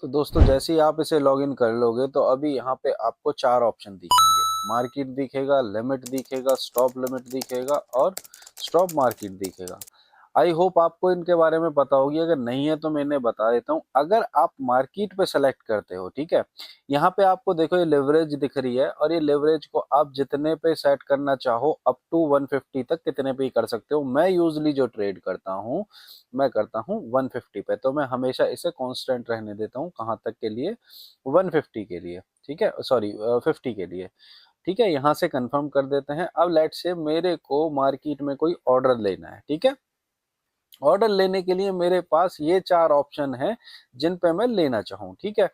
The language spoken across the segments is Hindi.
तो दोस्तों जैसे ही आप इसे लॉगिन कर लोगे तो अभी यहाँ पे आपको 4 ऑप्शन दिखेंगे। मार्केट दिखेगा, लिमिट दिखेगा, स्टॉप लिमिट दिखेगा और स्टॉप मार्केट दिखेगा। आई होप आपको इनके बारे में पता होगी, अगर नहीं है तो मैं इन्हें बता देता हूँ। अगर आप मार्केट पे सेलेक्ट करते हो, ठीक है, यहाँ पे आपको देखो ये लेवरेज दिख रही है और ये लेवरेज को आप जितने पे सेट करना चाहो अप टू 150 तक कितने पे ही कर सकते हो। मैं यूजली जो ट्रेड करता हूँ मैं करता हूँ 150 पे, तो मैं हमेशा इसे कांस्टेंट रहने देता हूँ। कहाँ तक के लिए? 150 के लिए, ठीक है, सॉरी 50 के लिए। ठीक है, यहाँ से कंफर्म कर देते हैं। अब लेट से मेरे को मार्केट में कोई ऑर्डर लेना है, ठीक है। ऑर्डर लेने के लिए मेरे पास ये 4 ऑप्शन हैं जिन पे मैं लेना चाहूँ, ठीक है।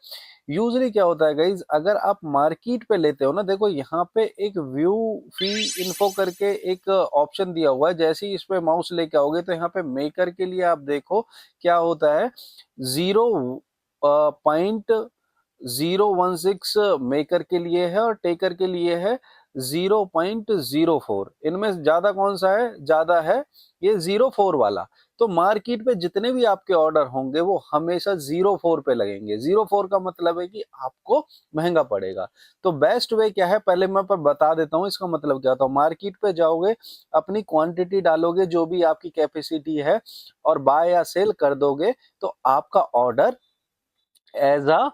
यूजली क्या होता है गाइज, अगर आप मार्केट पे लेते हो ना, देखो यहाँ पे एक व्यू फी इन्फो करके एक ऑप्शन दिया हुआ है। जैसे ही इस पे माउस लेके आओगे तो यहाँ पे मेकर के लिए आप देखो क्या होता है। 0.016 मेकर के लिए है और टेकर के लिए है 0.04। इनमें ज्यादा कौन सा है? ज्यादा है ये 04 वाला। तो मार्केट पे जितने भी आपके ऑर्डर होंगे वो हमेशा 04 पे लगेंगे। 04 का मतलब है कि आपको महंगा पड़ेगा। तो बेस्ट वे क्या है, पहले मैं पर बता देता हूँ इसका मतलब क्या होता है। मार्केट पे जाओगे, अपनी क्वांटिटी डालोगे जो भी आपकी कैपेसिटी है और बाय या सेल कर दोगे, तो आपका ऑर्डर एज अ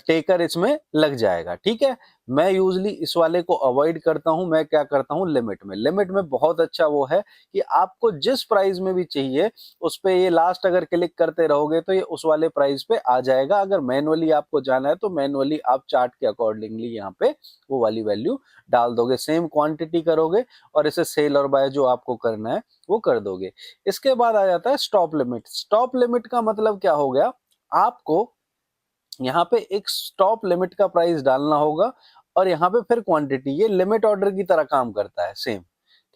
टेकर इसमें लग जाएगा, ठीक है। मैं यूजली इस वाले को अवॉइड करता हूं। मैं क्या करता हूं, लिमिट में बहुत अच्छा वो है कि आपको जिस प्राइस में भी चाहिए उस पे ये लास्ट अगर क्लिक करते रहोगे तो ये उस वाले प्राइस पे आ जाएगा। अगर मैनुअली आपको जाना है तो मैनुअली आप चार्ट के अकॉर्डिंगली यहाँ पे वो वाली वैल्यू डाल दोगे, सेम क्वांटिटी करोगे और इसे सेल और बाय जो आपको करना है वो कर दोगे। इसके बाद आ जाता है स्टॉप लिमिट। स्टॉप लिमिट का मतलब क्या हो गया, आपको यहाँ पे एक स्टॉप लिमिट का प्राइस डालना होगा और यहाँ पे फिर क्वांटिटी। ये लिमिट ऑर्डर की तरह काम करता है सेम,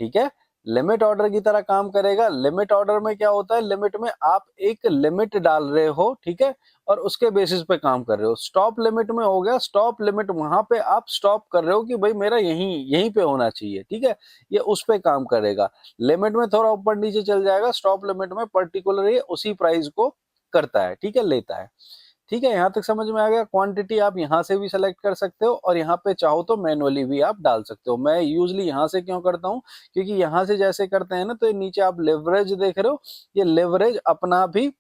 ठीक है। लिमिट ऑर्डर की तरह काम करेगा। लिमिट ऑर्डर में क्या होता है, लिमिट में आप एक लिमिट डाल रहे हो, ठीक है, और उसके बेसिस पे काम कर रहे हो। स्टॉप लिमिट में हो गया, स्टॉप लिमिट वहां पे आप स्टॉप कर रहे हो कि भाई मेरा यहीं यहीं पे होना चाहिए, ठीक है। ये उस पे काम करेगा। लिमिट में थोड़ा ऊपर नीचे चल जाएगा, स्टॉप लिमिट में पर्टिकुलर ये उसी प्राइस को करता है, ठीक है, लेता है। ठीक है, यहाँ तक समझ में आ गया। क्वांटिटी आप यहाँ से भी सेलेक्ट कर सकते हो और यहाँ पे चाहो तो मैनुअली भी आप डाल सकते हो। मैं यूजली यहाँ से क्यों करता हूँ, क्योंकि यहाँ से जैसे करते हैं ना तो ये नीचे आप लेवरेज देख रहे हो, ये लेवरेज अपना भी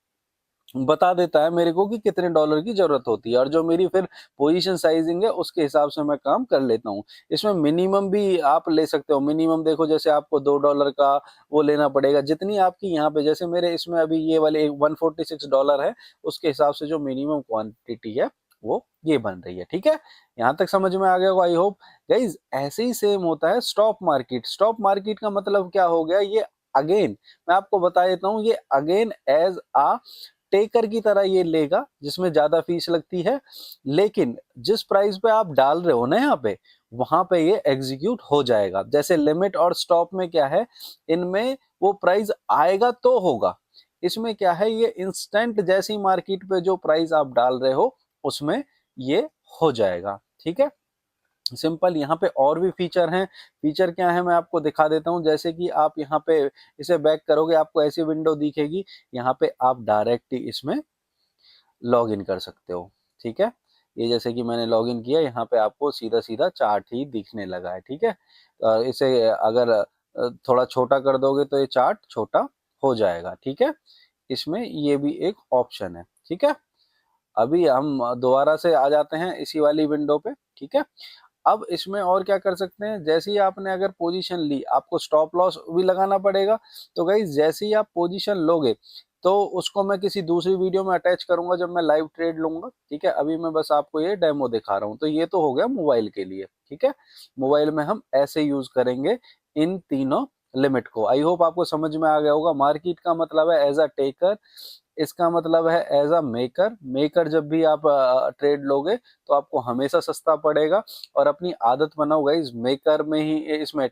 बता देता है मेरे को कि कितने डॉलर की जरूरत होती है और जो मेरी फिर पोजीशन साइजिंग है उसके हिसाब से मैं काम कर लेता हूँ। इसमें मिनिमम भी आप ले सकते हो। मिनिमम देखो, जैसे आपको $2 का वो लेना पड़ेगा जितनी आपकी यहाँ पे, जैसे मेरे इसमें अभी ये वाले $146 है, उसके हिसाब से जो मिनिमम क्वांटिटी है वो ये बन रही है, ठीक है। यहाँ तक समझ में आ गया होगा आई होप। गाइज ऐसे ही सेम होता है स्टॉप मार्केट। स्टॉप मार्केट का मतलब क्या हो गया, ये अगेन मैं आपको बता देता हूँ, ये अगेन एज आ टेकर की तरह ये लेगा जिसमें ज्यादा फीस लगती है, लेकिन जिस प्राइस पे आप डाल रहे हो ना यहाँ पे, वहां पे ये एग्जीक्यूट हो जाएगा। जैसे लिमिट और स्टॉप में क्या है, इनमें वो प्राइस आएगा तो होगा। इसमें क्या है, ये इंस्टेंट जैसी मार्केट पे जो प्राइस आप डाल रहे हो उसमें ये हो जाएगा, ठीक है। सिंपल। यहाँ पे और भी फीचर हैं। फीचर क्या है मैं आपको दिखा देता हूँ। जैसे कि आप यहाँ पे इसे बैक करोगे, आपको ऐसी विंडो दिखेगी। यहाँ पे आप डायरेक्ट इसमें लॉग इन कर सकते हो, ठीक है। ये जैसे कि मैंने लॉग इन किया, यहाँ पे आपको सीधा सीधा चार्ट ही दिखने लगा है, ठीक है। इसे अगर थोड़ा छोटा कर दोगे तो ये चार्ट छोटा हो जाएगा, ठीक है। इसमें ये भी एक ऑप्शन है, ठीक है। अभी हम दोबारा से आ जाते हैं इसी वाली विंडो पे, ठीक है। अब इसमें और क्या कर सकते हैं, जैसे ही आपने अगर पोजीशन ली, आपको स्टॉप लॉस भी लगाना पड़ेगा। तो गाइस जैसे ही आप पोजीशन लोगे तो उसको मैं किसी दूसरी वीडियो में अटैच करूंगा जब मैं लाइव ट्रेड लूंगा, ठीक है। अभी मैं बस आपको ये डेमो दिखा रहा हूँ। तो ये तो हो गया मोबाइल के लिए, ठीक है। मोबाइल में हम ऐसे यूज करेंगे इन तीनों लिमिट को। आई होप आपको समझ में आ गया होगा। मार्केट का मतलब है एज अ टेकर, इसका मतलब है एज अ मेकर। मेकर जब भी आप ट्रेड लोगे तो आपको हमेशा सस्ता पड़ेगा। और अपनी आदत बनाओ गाइस मेकर में ही, इसमें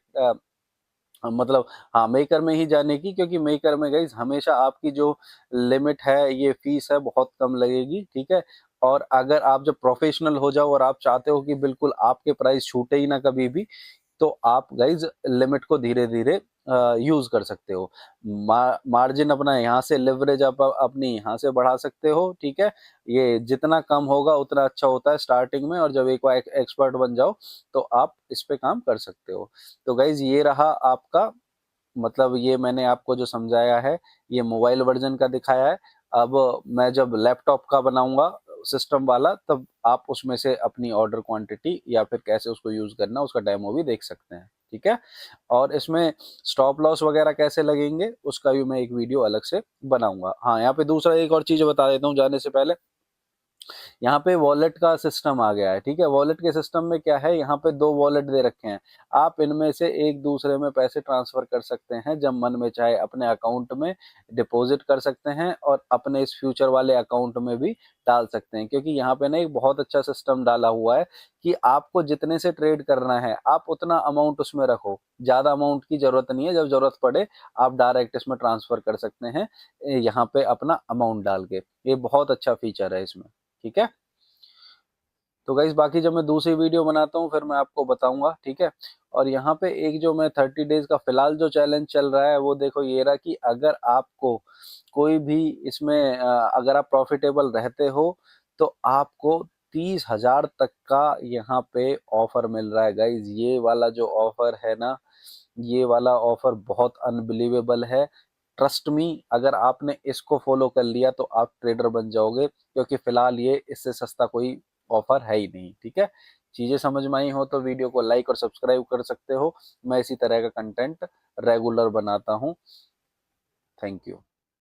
मतलब हाँ मेकर में ही जाने की, क्योंकि मेकर में गाइस हमेशा आपकी जो लिमिट है, ये फीस है, बहुत कम लगेगी, ठीक है। और अगर आप जब प्रोफेशनल हो जाओ और आप चाहते हो कि बिल्कुल आपके प्राइस छूटे ही ना कभी भी, तो आप गाइज लिमिट को धीरे धीरे यूज कर सकते हो। मार्जिन अपना यहाँ से, लेवरेज आप अपनी यहाँ से बढ़ा सकते हो, ठीक है। ये जितना कम होगा उतना अच्छा होता है स्टार्टिंग में, और जब एक बार एक्सपर्ट बन जाओ तो आप इस पे काम कर सकते हो। तो गाइज ये रहा आपका, मतलब ये मैंने आपको जो समझाया है ये मोबाइल वर्जन का दिखाया है। अब मैं जब लैपटॉप का बनाऊंगा सिस्टम वाला, तब आप उसमें से अपनी ऑर्डर क्वांटिटी या फिर कैसे उसको यूज करना उसका डेमो भी देख सकते हैं, ठीक है। और इसमें स्टॉप लॉस वगैरह कैसे लगेंगे उसका भी मैं एक वीडियो अलग से बनाऊंगा। हाँ, यहाँ पे दूसरा एक और चीज बता देता हूँ जाने से पहले। यहाँ पे वॉलेट का सिस्टम आ गया है, ठीक है। वॉलेट के सिस्टम में क्या है, यहाँ पे 2 वॉलेट दे रखे हैं। आप इनमें से एक दूसरे में पैसे ट्रांसफर कर सकते हैं जब मन में चाहे, अपने अकाउंट में डिपॉजिट कर सकते हैं और अपने इस फ्यूचर वाले अकाउंट में भी डाल सकते हैं। क्योंकि यहाँ पे ना एक बहुत अच्छा सिस्टम डाला हुआ है कि आपको जितने से ट्रेड करना है आप उतना अमाउंट उसमें रखो, ज्यादा अमाउंट की जरूरत नहीं है। जब जरूरत पड़े आप डायरेक्ट इसमें ट्रांसफर कर सकते हैं, यहाँ पे अपना अमाउंट डाल के। ये बहुत अच्छा फीचर है इसमें, ठीक है। तो गाइस बाकी जब मैं दूसरी वीडियो बनाता हूँ फिर मैं आपको बताऊंगा, ठीक है। और यहाँ पे एक जो मैं 30 डेज का फिलहाल जो चैलेंज चल रहा है वो देखो ये रहा कि अगर आपको कोई भी इसमें अगर आप प्रॉफिटेबल रहते हो तो आपको 30,000 तक का यहाँ पे ऑफर मिल रहा है गाइज। ये वाला जो ऑफर है ना, ये वाला ऑफर बहुत अनबिलीवेबल है। ट्रस्ट मी, अगर आपने इसको फॉलो कर लिया तो आप ट्रेडर बन जाओगे, क्योंकि फिलहाल ये इससे सस्ता कोई ऑफर है ही नहीं, ठीक है। चीजें समझ में आई हो तो वीडियो को लाइक और सब्सक्राइब कर सकते हो। मैं इसी तरह का कंटेंट रेगुलर बनाता हूँ। Thank you.